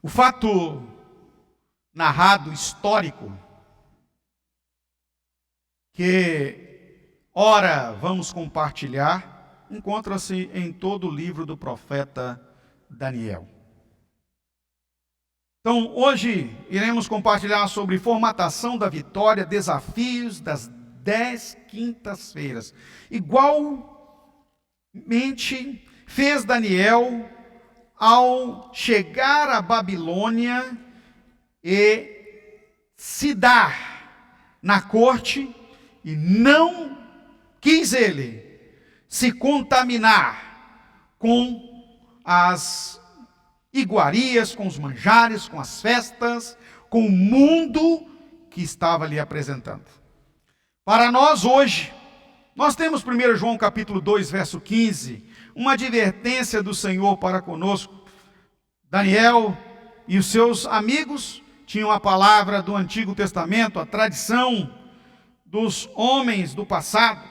O fato narrado, histórico, que ora vamos compartilhar, encontra-se em todo o livro do profeta Daniel. Então, hoje iremos compartilhar sobre formatação da vitória, desafios das 10 quintas-feiras. Igualmente fez Daniel ao chegar à Babilônia e se dar na corte, e não quis ele se contaminar com as iguarias, com os manjares, com as festas, com o mundo que estava lhe apresentando. Para nós hoje, nós temos 1 João capítulo 2, verso 15, uma advertência do Senhor para conosco. Daniel e os seus amigos tinham a palavra do Antigo Testamento, a tradição dos homens do passado,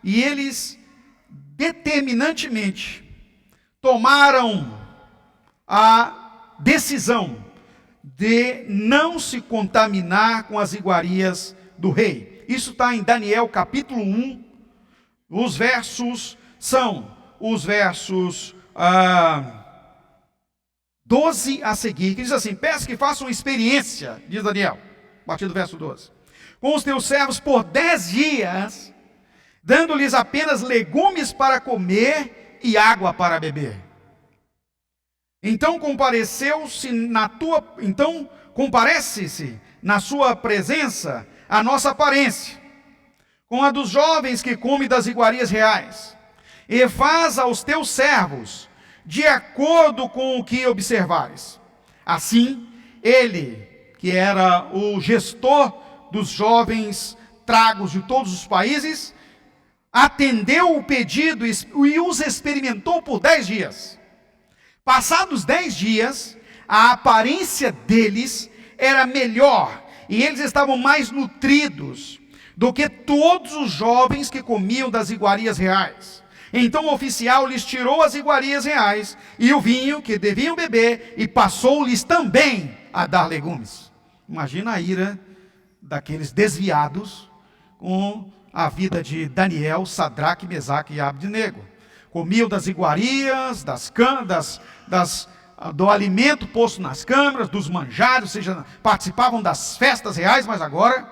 e eles determinantemente tomaram a decisão de não se contaminar com as iguarias do rei. Isso está em Daniel capítulo 1, os versos são os versos 12 a seguir, que diz assim: peço que façam uma experiência, diz Daniel, a partir do verso 12, com os teus servos por 10 dias, dando-lhes apenas legumes para comer e água para beber. Então comparece-se na sua presença a nossa aparência, com a dos jovens que comem das iguarias reais, e faz aos teus servos de acordo com o que observares. Assim, ele, que era o gestor dos jovens tragos de todos os países, atendeu o pedido e os experimentou por 10 dias. Passados 10 dias, a aparência deles era melhor e eles estavam mais nutridos do que todos os jovens que comiam das iguarias reais. Então o oficial lhes tirou as iguarias reais e o vinho que deviam beber e passou-lhes também a dar legumes. Imagina a ira daqueles desviados com a vida de Daniel, Sadraque, Mesaque e Abdenego. Comiam das iguarias, do alimento posto nas câmaras, dos manjares, ou seja, participavam das festas reais, mas agora,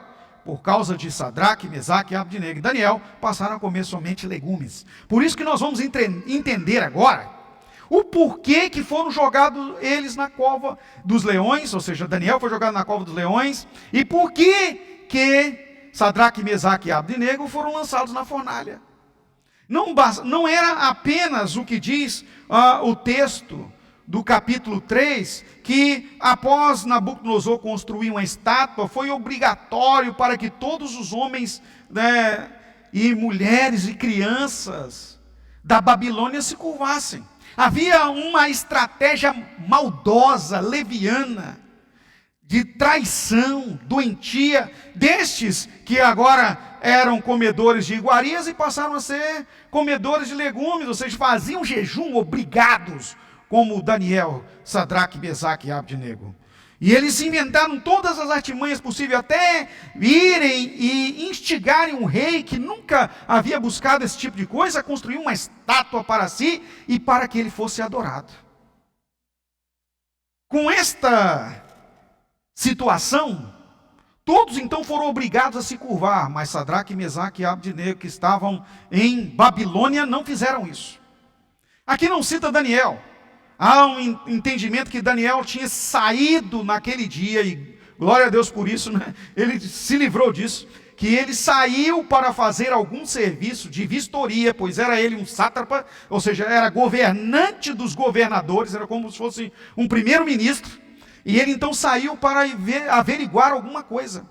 por causa de Sadraque, Mesaque, Abdenego e Daniel, passaram a comer somente legumes. Por isso que nós vamos entender agora o porquê que foram jogados eles na cova dos leões, ou seja, Daniel foi jogado na cova dos leões, e por que Sadraque, Mesaque e Abdenego foram lançados na fornalha. Não era apenas o que diz o texto do capítulo 3, que após Nabucodonosor construir uma estátua, foi obrigatório para que todos os homens, né, e mulheres e crianças da Babilônia se curvassem. Havia uma estratégia maldosa, leviana, de traição, doentia, destes que agora eram comedores de iguarias e passaram a ser comedores de legumes, ou seja, faziam jejum obrigados, como Daniel, Sadraque, Mesaque e Abdenego. E eles inventaram todas as artimanhas possíveis, até irem e instigarem um rei que nunca havia buscado esse tipo de coisa, a construir uma estátua para si e para que ele fosse adorado. Com esta situação, todos então foram obrigados a se curvar, mas Sadraque, Mesaque e Abdenego, que estavam em Babilônia, não fizeram isso. Aqui não cita Daniel. Há um entendimento que Daniel tinha saído naquele dia, e glória a Deus por isso, né? Ele se livrou disso, que ele saiu para fazer algum serviço de vistoria, pois era ele um sátrapa, ou seja, era governante dos governadores, era como se fosse um primeiro-ministro, e ele então saiu para averiguar alguma coisa,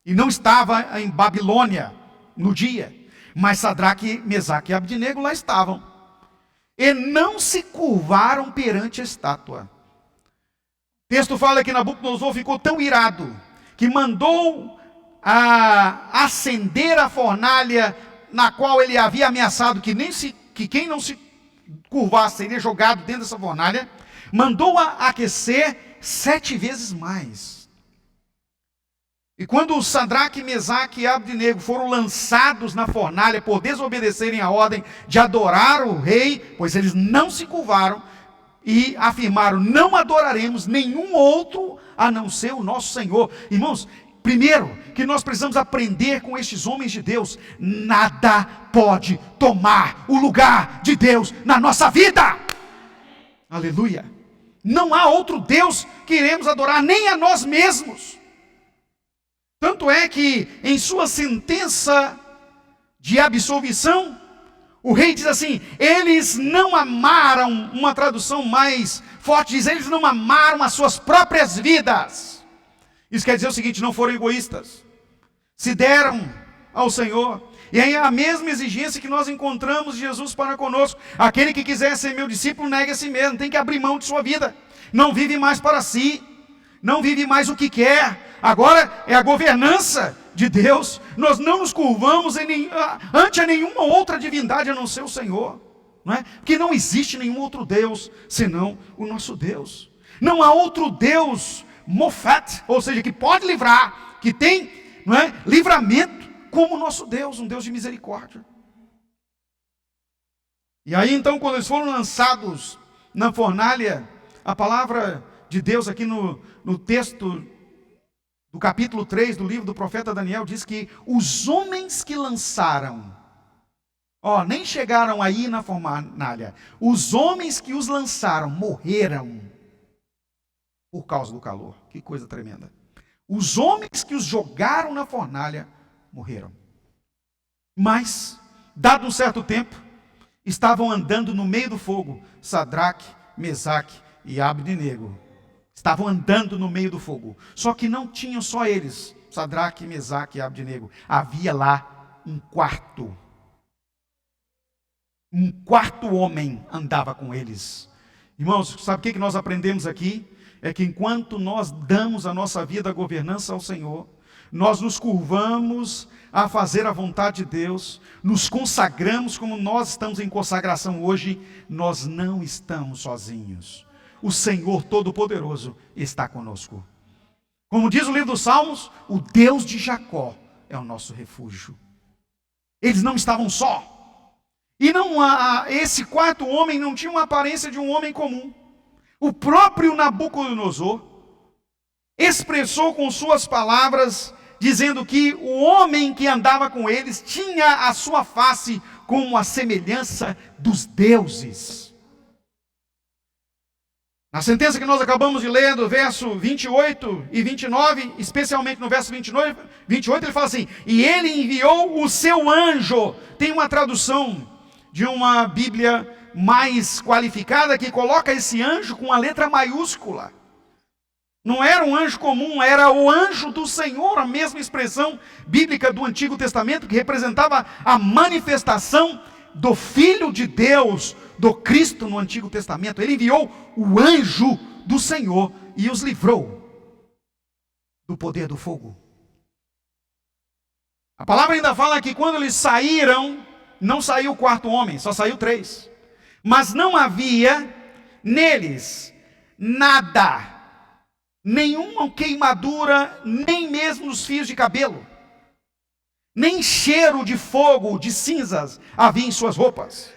e não estava em Babilônia no dia, mas Sadraque, Mesaque e Abdenego lá estavam. E não se curvaram perante a estátua. O texto fala que Nabucodonosor ficou tão irado que mandou acender a fornalha na qual ele havia ameaçado que quem não se curvasse seria jogado dentro dessa fornalha. Mandou aquecer 7 vezes mais. E quando Sadraque, Mesaque e Abdenego foram lançados na fornalha por desobedecerem a ordem de adorar o rei, pois eles não se curvaram e afirmaram: não adoraremos nenhum outro a não ser o nosso Senhor. Irmãos, primeiro que nós precisamos aprender com estes homens de Deus: nada pode tomar o lugar de Deus na nossa vida. Aleluia. Não há outro Deus que iremos adorar, nem a nós mesmos. Tanto é que em sua sentença de absolvição, o rei diz assim: eles não amaram, uma tradução mais forte diz, eles não amaram as suas próprias vidas. Isso quer dizer o seguinte: não foram egoístas, se deram ao Senhor. E aí a mesma exigência que nós encontramos de Jesus para conosco: aquele que quiser ser meu discípulo, negue a si mesmo, tem que abrir mão de sua vida, não vive mais para si, não vive mais o que quer. Agora é a governança de Deus. Nós não nos curvamos ante nenhuma outra divindade a não ser o Senhor, não é? Porque não existe nenhum outro Deus senão o nosso Deus. Não há outro Deus Mofat, ou seja, que pode livrar, que tem, não é, livramento como o nosso Deus, um Deus de misericórdia. E aí então, quando eles foram lançados na fornalha, a palavra de Deus aqui no texto do capítulo 3 do livro do profeta Daniel diz que os homens que lançaram, nem chegaram aí na fornalha, os homens que os lançaram morreram por causa do calor. Que coisa tremenda. Os homens que os jogaram na fornalha morreram. Mas, dado um certo tempo, estavam andando no meio do fogo Sadraque, Mesaque e Abdenego. Estavam andando no meio do fogo. Só que não tinham só eles, Sadraque, Mesaque e Abdenego. Havia lá um quarto. Um quarto homem andava com eles. Irmãos, sabe o que nós aprendemos aqui? É que enquanto nós damos a nossa vida à governança ao Senhor, nós nos curvamos a fazer a vontade de Deus, nos consagramos como nós estamos em consagração hoje, nós não estamos sozinhos. O Senhor Todo-Poderoso está conosco. Como diz o livro dos Salmos, o Deus de Jacó é o nosso refúgio. Eles não estavam só. E esse quarto homem não tinha uma aparência de um homem comum. O próprio Nabucodonosor expressou com suas palavras, dizendo que o homem que andava com eles tinha a sua face como a semelhança dos deuses. Na sentença que nós acabamos de ler, do verso 28 e 29, especialmente no verso 28, ele fala assim: e ele enviou o seu anjo. Tem uma tradução de uma Bíblia mais qualificada que coloca esse anjo com a letra maiúscula. Não era um anjo comum, era o anjo do Senhor, a mesma expressão bíblica do Antigo Testamento, que representava a manifestação do Filho de Deus, do Cristo no Antigo Testamento. Ele enviou o anjo do Senhor e os livrou do poder do fogo. A palavra ainda fala que quando eles saíram, não saiu o quarto homem, só saiu 3. Mas não havia neles nada, nenhuma queimadura, nem mesmo nos fios de cabelo, nem cheiro de fogo, de cinzas havia em suas roupas.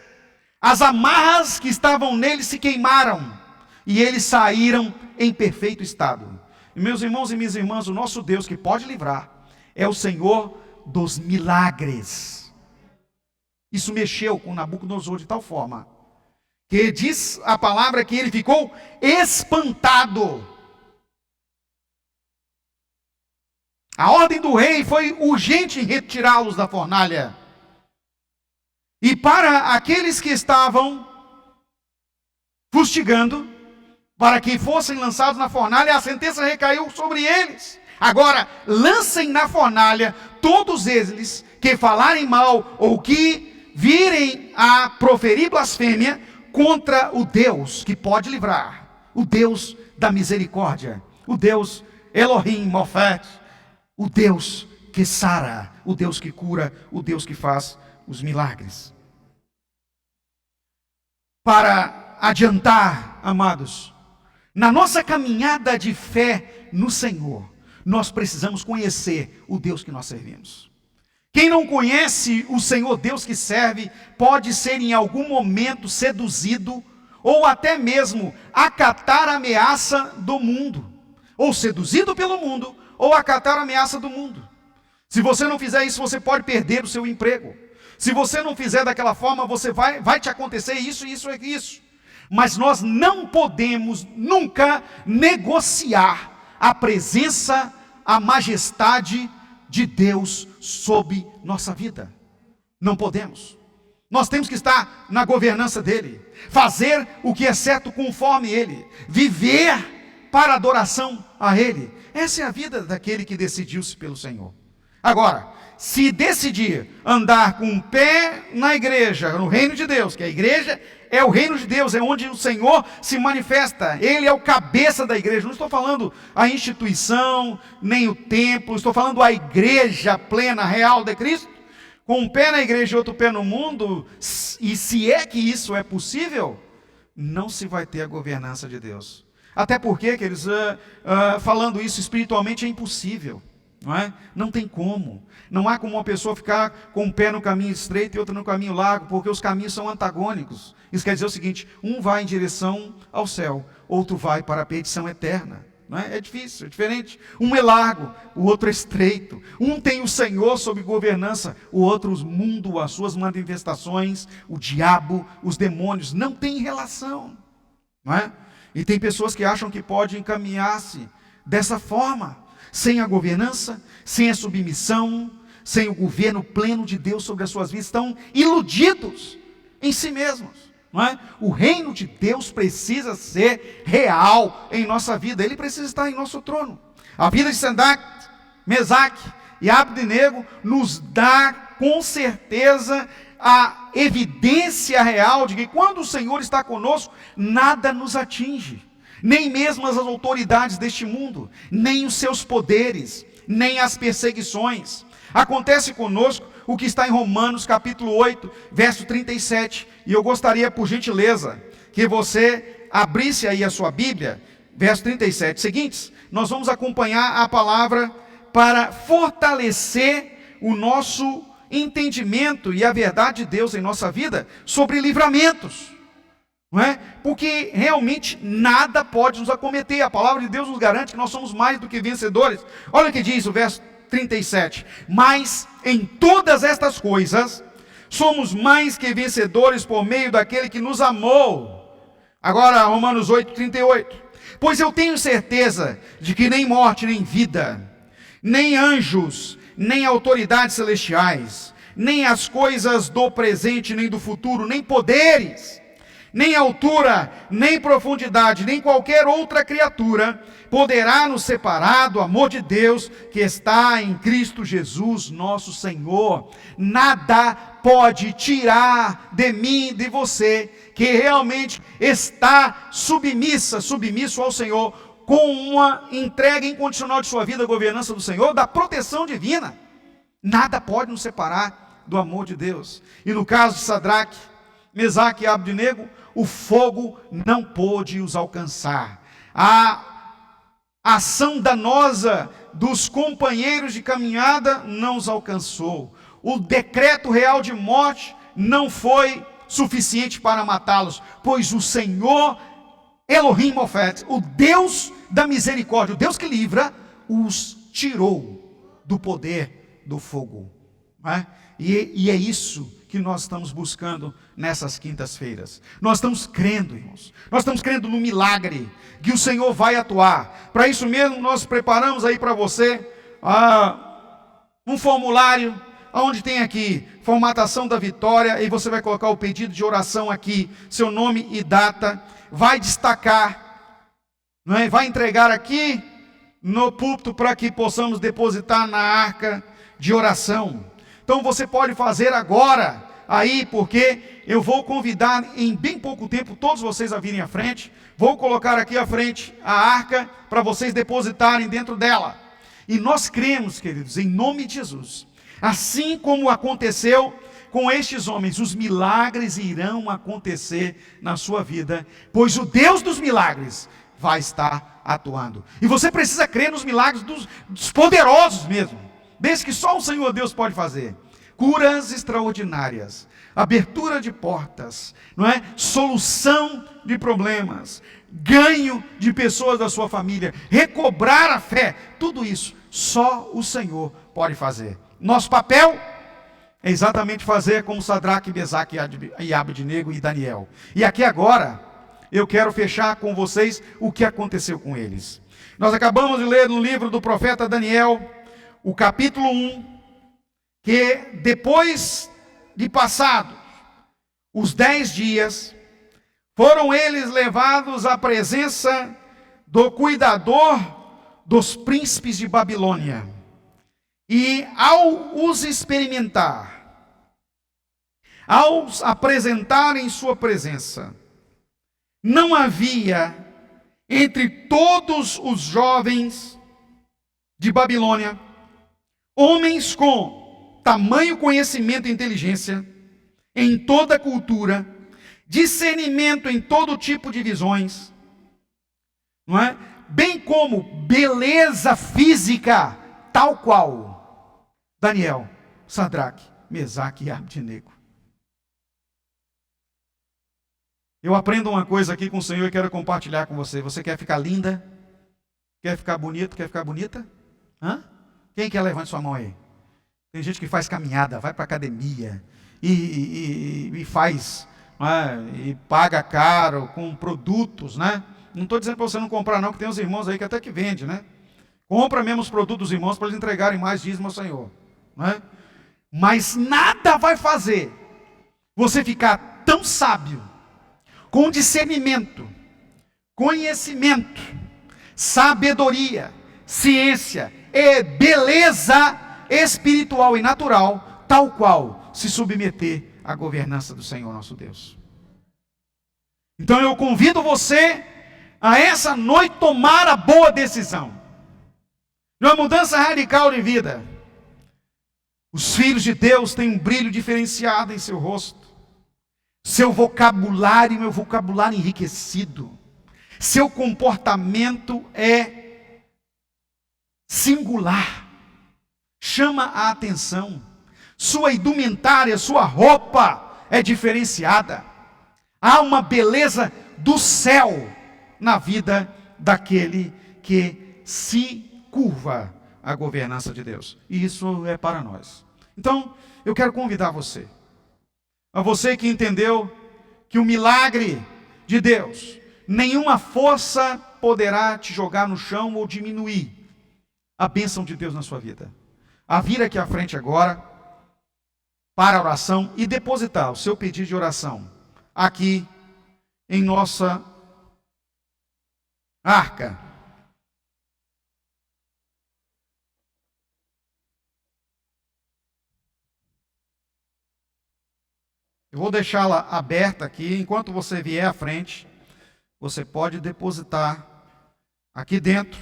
As amarras que estavam neles se queimaram, e eles saíram em perfeito estado. E meus irmãos e minhas irmãs, o nosso Deus que pode livrar é o Senhor dos milagres. Isso mexeu com Nabucodonosor de tal forma que diz a palavra que ele ficou espantado. A ordem do rei foi urgente em retirá-los da fornalha. E para aqueles que estavam fustigando, para que fossem lançados na fornalha, a sentença recaiu sobre eles. Agora, lancem na fornalha todos eles que falarem mal ou que virem a proferir blasfêmia contra o Deus que pode livrar, o Deus da misericórdia, o Deus Elohim Mofet, o Deus que sara, o Deus que cura, o Deus que faz os milagres. Para adiantar, amados, Na nossa caminhada de fé no Senhor, nós precisamos conhecer o Deus que nós servimos. Quem não conhece o Senhor Deus que serve, pode ser em algum momento seduzido, ou até mesmo acatar a ameaça do mundo, ou seduzido pelo mundo, ou acatar a ameaça do mundo. Se você não fizer isso, você pode perder o seu emprego. Se você não fizer daquela forma, vai te acontecer isso, isso e isso. Mas nós não podemos nunca negociar a presença, a majestade de Deus sobre nossa vida. Não podemos. Nós temos que estar na governança dele, fazer o que é certo conforme ele, viver para adoração a ele. Essa é a vida daquele que decidiu-se pelo Senhor. Agora, se decidir andar com o pé na igreja, no reino de Deus, que a igreja é o reino de Deus, é onde o Senhor se manifesta, ele é o cabeça da igreja. Não estou falando a instituição, nem o templo, estou falando a igreja plena, real de Cristo, com um pé na igreja e outro pé no mundo. E se é que isso é possível, não se vai ter a governança de Deus. Até porque, queridos, falando isso espiritualmente é impossível. Não é? Não tem como. Não há como uma pessoa ficar com um pé no caminho estreito e outro no caminho largo, porque os caminhos são antagônicos. Isso quer dizer o seguinte: um vai em direção ao céu, outro vai para a perdição eterna. Não é? É difícil, é diferente. Um é largo, o outro é estreito. Um tem o Senhor sob governança, o outro o mundo, as suas manifestações, o diabo, os demônios. Não tem relação. Não é? E tem pessoas que acham que podem encaminhar-se dessa forma, sem a governança, sem a submissão, sem o governo pleno de Deus sobre as suas vidas. Estão iludidos em si mesmos. Não é? O reino de Deus precisa ser real em nossa vida. Ele precisa estar em nosso trono. A vida de Sadraque, Mesaque e Abdenego nos dá com certeza a evidência real de que quando o Senhor está conosco, nada nos atinge. Nem mesmo as autoridades deste mundo, nem os seus poderes, nem as perseguições. Acontece conosco o que está em Romanos capítulo 8, verso 37. E eu gostaria, por gentileza, que você abrisse aí a sua Bíblia, verso 37 seguintes. Nós vamos acompanhar a palavra para fortalecer o nosso entendimento e a verdade de Deus em nossa vida sobre livramentos. Não é? Porque realmente nada pode nos acometer. A palavra de Deus nos garante que nós somos mais do que vencedores. Olha o que diz o verso 37. Mas em todas estas coisas, somos mais que vencedores por meio daquele que nos amou. Agora, Romanos 8, 38. Pois eu tenho certeza de que nem morte, nem vida, nem anjos, nem autoridades celestiais, nem as coisas do presente, nem do futuro, nem poderes, nem altura, nem profundidade, nem qualquer outra criatura poderá nos separar do amor de Deus que está em Cristo Jesus, nosso Senhor. Nada pode tirar de mim, de você, que realmente está submisso ao Senhor, com uma entrega incondicional de sua vida à governança do Senhor, da proteção divina. Nada pode nos separar do amor de Deus. E no caso de Sadraque, Mesaque e Abdenego, o fogo não pôde os alcançar. A ação danosa dos companheiros de caminhada não os alcançou. O decreto real de morte não foi suficiente para matá-los, pois o Senhor Elohim Mofet, o Deus da misericórdia, o Deus que livra, os tirou do poder do fogo. Não é? E é isso que nós estamos buscando nessas quintas-feiras. Nós estamos crendo, irmãos. Nós estamos crendo no milagre, que o Senhor vai atuar. Para isso mesmo, nós preparamos aí para você um formulário, onde tem aqui, formatação da vitória, e você vai colocar o pedido de oração aqui, seu nome e data, vai destacar, não é? Vai entregar aqui no púlpito para que possamos depositar na arca de oração. Então você pode fazer agora, aí, porque eu vou convidar em bem pouco tempo todos vocês a virem à frente. Vou colocar aqui à frente a arca para vocês depositarem dentro dela. E nós cremos, queridos, em nome de Jesus, assim como aconteceu com estes homens, os milagres irão acontecer na sua vida, pois o Deus dos milagres vai estar atuando. E você precisa crer nos milagres dos poderosos mesmo, desde que só o Senhor Deus pode fazer. Curas extraordinárias, abertura de portas, não é? Solução de problemas, ganho de pessoas da sua família, recobrar a fé, tudo isso só o Senhor pode fazer. Nosso papel é exatamente fazer como Sadraque, Mesaque e Abednego e Daniel. E aqui agora, eu quero fechar com vocês o que aconteceu com eles. Nós acabamos de ler no livro do profeta Daniel, o capítulo 1, que depois de passados os 10 dias, foram eles levados à presença do cuidador dos príncipes de Babilônia. E ao os experimentar, ao os apresentar em sua presença, não havia entre todos os jovens de Babilônia homens com tamanho conhecimento e inteligência em toda a cultura, discernimento em todo tipo de visões, não é? Bem como beleza física, tal qual Daniel, Sadraque, Mesaque e Abednego. Eu aprendo uma coisa aqui com o Senhor e quero compartilhar com você. Você quer ficar linda? Quer ficar bonito? Quer ficar bonita? Hã? Quem quer? Levante sua mão aí. Tem gente que faz caminhada, vai para academia e faz, e paga caro com produtos, né? Não estou dizendo para você não comprar não, que tem uns irmãos aí que até que vende, né? Compra mesmo os produtos dos irmãos para eles entregarem mais dízimo ao Senhor, né? Mas nada vai fazer você ficar tão sábio, com discernimento, conhecimento, sabedoria, ciência e beleza espiritual e natural, tal qual se submeter à governança do Senhor nosso Deus. Então eu convido você a essa noite tomar a boa decisão, de uma mudança radical de vida. Os filhos de Deus têm um brilho diferenciado em seu rosto, seu vocabulário, meu vocabulário enriquecido, seu comportamento é singular, chama a atenção, sua indumentária, sua roupa é diferenciada. Há uma beleza do céu na vida daquele que se curva à governança de Deus. E isso é para nós. Então, eu quero convidar você, a você que entendeu que o milagre de Deus, nenhuma força poderá te jogar no chão ou diminuir a bênção de Deus na sua vida, a vir aqui à frente agora para a oração e depositar o seu pedido de oração aqui em nossa arca. Eu vou deixá-la aberta aqui. Enquanto você vier à frente, você pode depositar aqui dentro.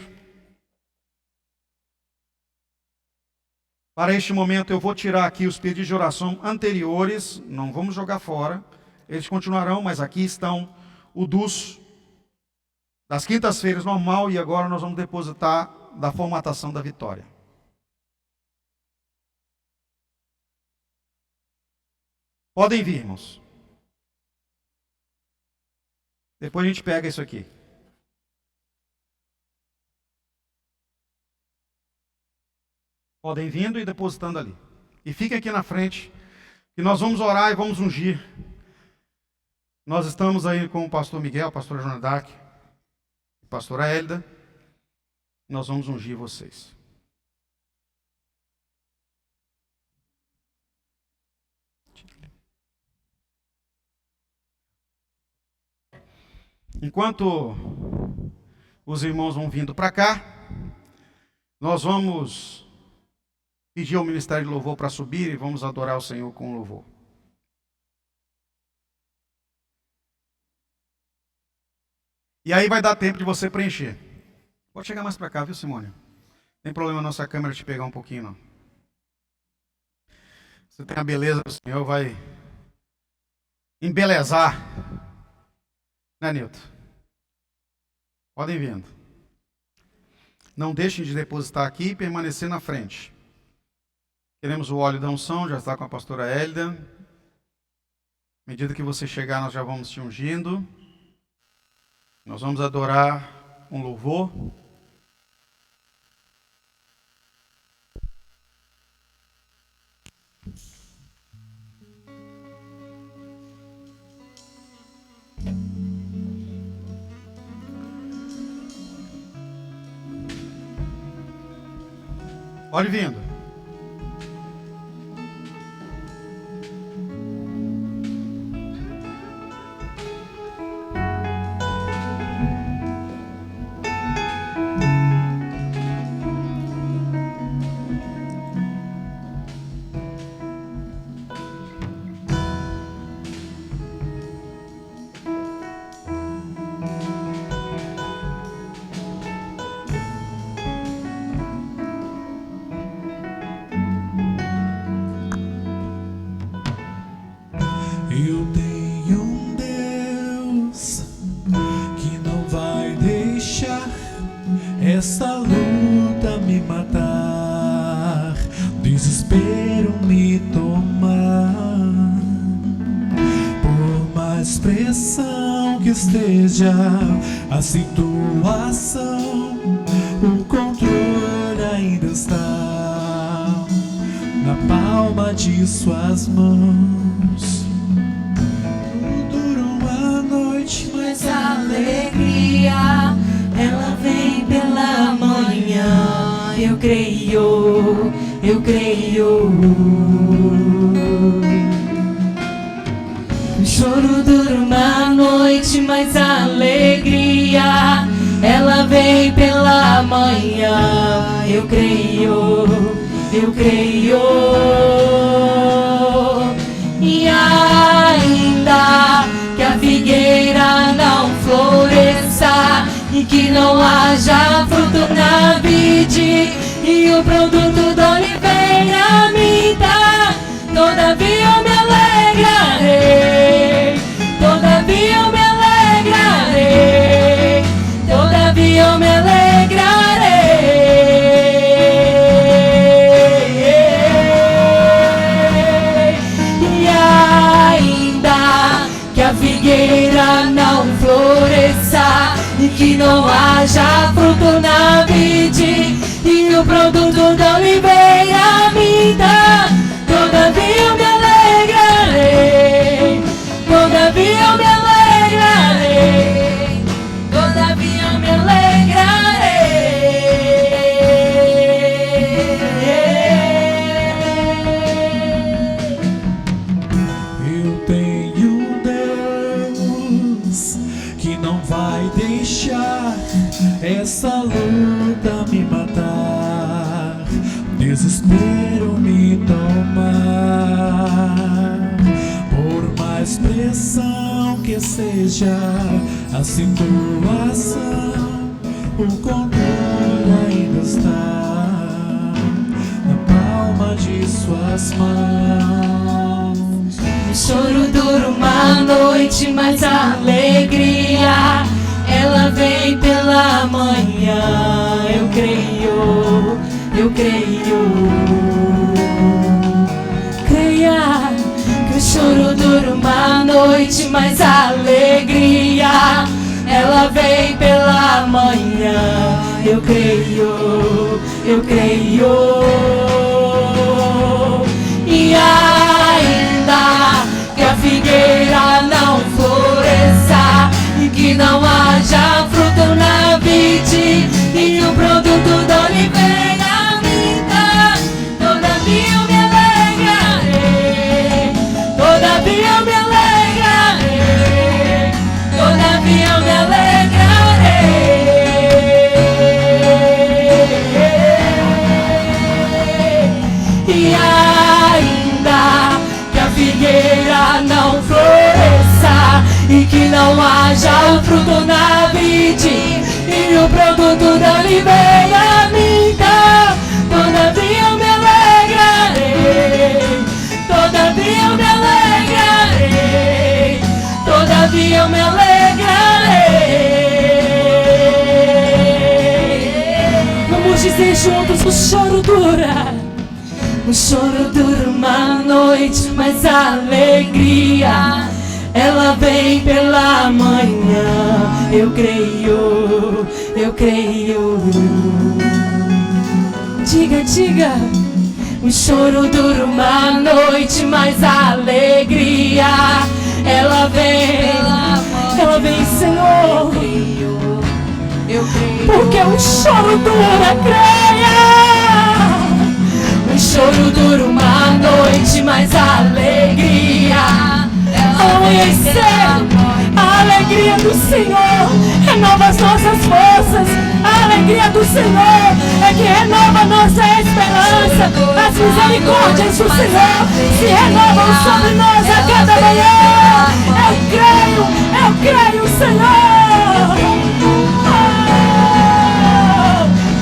Para este momento eu vou tirar aqui os pedidos de oração anteriores, não vamos jogar fora, eles continuarão, mas aqui estão o das quintas-feiras normal, e agora nós vamos depositar da formatação da vitória. Podem vir, irmãos. Depois a gente pega isso aqui. Podem vindo e depositando ali. E fiquem aqui na frente, que nós vamos orar e vamos ungir. Nós estamos aí com o pastor Miguel, a pastora Joana Dark, a pastora Hélida. Nós vamos ungir vocês. Enquanto os irmãos vão vindo para cá, nós vamos pedir ao Ministério de Louvor para subir e vamos adorar o Senhor com louvor. E aí vai dar tempo de você preencher. Pode chegar mais para cá, viu, Simone? Não tem problema não se a câmera te pegar um pouquinho, não. Você tem a beleza do Senhor, vai embelezar. Né, Nilton? Podem vindo. Não deixem de depositar aqui e permanecer na frente. Queremos o óleo da unção, já está com a pastora Hélida. À medida que você chegar, nós já vamos te ungindo. Nós vamos adorar um louvor. Pode vindo. Eu tenho um Deus que não vai deixar essa luta me matar, desespero me tomar. Por mais pressão que esteja a situação, o controle ainda está na palma de suas mãos. Dura uma noite, mas Essa alegria, ela vem pela manhã. Eu creio, eu creio. O choro dura uma noite, mas a alegria, ela vem pela manhã. Eu creio, eu creio. E ainda que a figueira não floresça e que não haja fruto na vide e o produto da oliveira minta, todavia eu me alegrarei, todavia eu me alegrarei, todavia eu me alegrarei. E ainda que a figueira não floresça e que não haja fruto na vide e o produto da oliveira minta, todavia eu me alegrarei, todavia eu me alegrarei, todavia eu me alegrarei. eu tenho um Deus que não vai deixar essa luta me matar, desespero me tomar. Por mais pressão que seja a situação, o controle ainda está na palma de suas mãos. O choro dura uma noite, mas a alegria, ela vem pela manhã. Eu creio, eu creio. Creia que o choro dura uma noite, mas a alegria, ela vem pela manhã. Eu creio, eu creio. E ainda que a figueira não floresça e que não haja fruto na vide e o produto da oliveira minta, todavia eu me alegrarei, todavia eu me alegrarei, todavia eu me alegrarei. E ainda que a figueira não floresça e que não haja fruto na vide e o produto da oliveira minta, todavia eu me alegrarei, todavia eu me alegrarei, todavia eu me alegrarei. dizer juntos: o choro dura. O choro dura uma noite, mas a alegria ela vem pela manhã. Eu creio, eu creio. Diga, diga. O choro dura uma noite, mas a alegria ela vem, Senhor. Eu creio, porque o choro dura, creia. O choro dura uma noite, mas a alegria ao amanhecer, a alegria do Senhor renova as nossas forças. A alegria do Senhor é que renova a nossa esperança. As misericórdias do Senhor se renovam sobre nós a cada manhã. Eu creio, Senhor.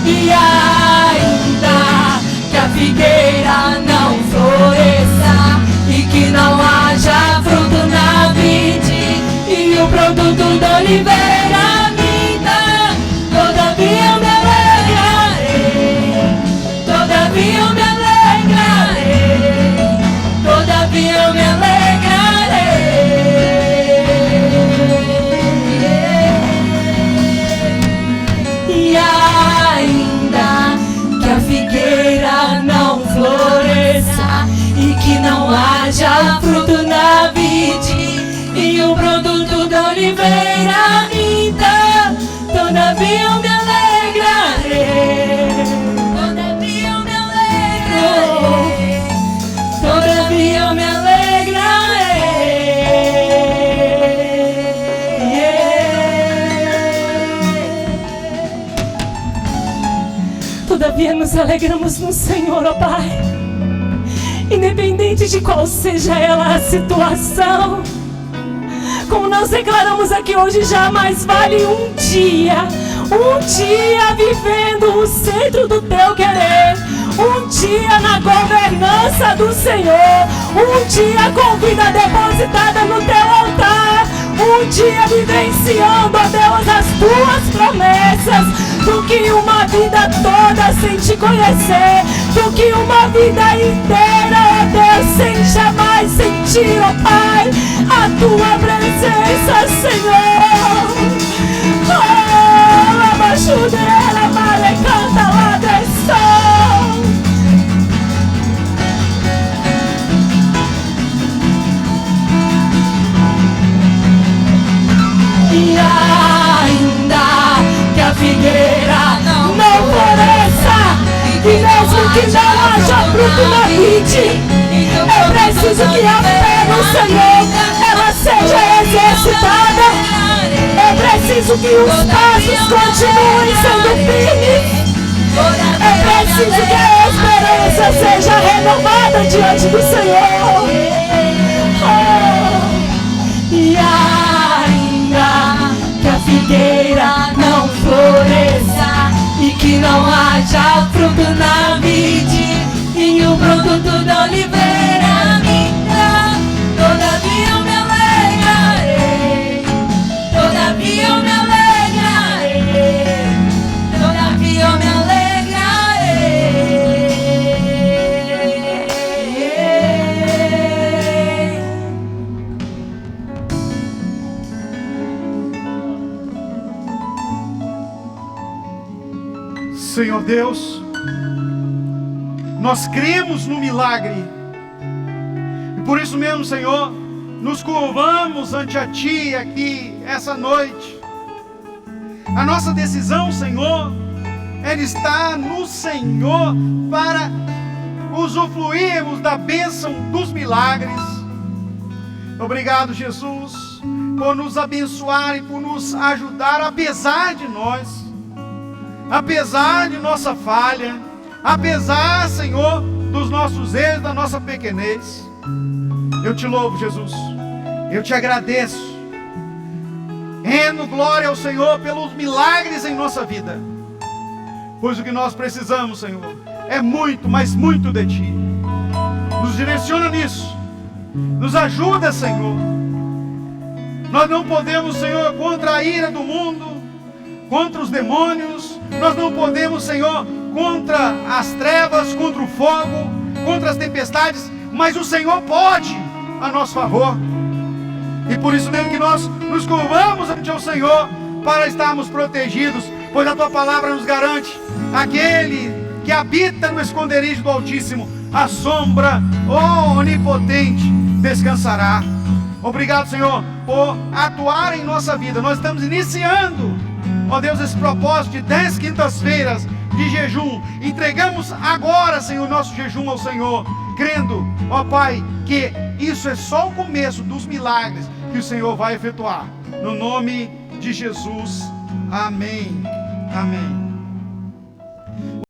E ainda que a figueira não floresça e que não haja fruto na vide e o produto da oliveira minta, todavia eu me alegrarei, todavia eu me alegrarei, todavia eu me alegrarei. E ainda que a figueira não floresça e que não haja fruto na vide e o produto da oliveira minta, todavia eu me alegrarei, todavia eu me alegrarei, todavia eu me alegrarei. Todavia nos alegramos no Senhor, ó Pai. Independente de qual seja ela a situação, como nós declaramos aqui hoje, jamais vale um dia vivendo o centro do teu querer, um dia na governança do Senhor, um dia com vida depositada no teu altar, um dia vivenciando, ó Deus, as tuas promessas, do que uma vida toda sem te conhecer, do que uma vida inteira, ó Deus, sem jamais sentir, ó Pai, a tua presença, Senhor. Oh, lava chudeira, mare, canta lá desção. E ainda que a figueira não floresça e mesmo que não haja fruto na vide, é preciso que a fé no Senhor ela seja exercitada. É preciso que os passos continuem sendo firmes. É preciso que a esperança seja renovada diante do Senhor. Oh, e ainda que a figueira não floresça e que não haja fruto na vide e o produto da oliveira minta, todavia eu me alegrarei, todavia eu me alegrarei, todavia eu me Senhor Deus, nós cremos no milagre, e por isso mesmo, Senhor, nos curvamos ante a Ti aqui essa noite. A nossa decisão, Senhor, é estar no Senhor para usufruirmos da bênção dos milagres. Obrigado, Jesus, por nos abençoar e por nos ajudar, apesar de nós, apesar de nossa falha, apesar, Senhor, dos nossos erros, da nossa pequenez. Eu te louvo, Jesus, eu te agradeço, rendo glória ao Senhor pelos milagres em nossa vida, pois o que nós precisamos, Senhor, é muito, mas muito de Ti. Nos direciona nisso, nos ajuda, Senhor. Nós não podemos, Senhor, contra a ira do mundo, contra os demônios, nós não podemos, Senhor, contra as trevas, contra o fogo, contra as tempestades, mas o Senhor pode a nosso favor. E por isso mesmo que nós nos curvamos ante o Senhor para estarmos protegidos, pois a tua palavra nos garante: aquele que habita no esconderijo do Altíssimo, a sombra, onipotente, descansará. Obrigado, Senhor, por atuar em nossa vida. Nós estamos iniciando, ó Deus, esse propósito de 10 quintas-feiras de jejum. Entregamos agora, Senhor, nosso jejum ao Senhor, crendo, ó Pai, que isso é só o começo dos milagres que o Senhor vai efetuar. No nome de Jesus, amém, amém.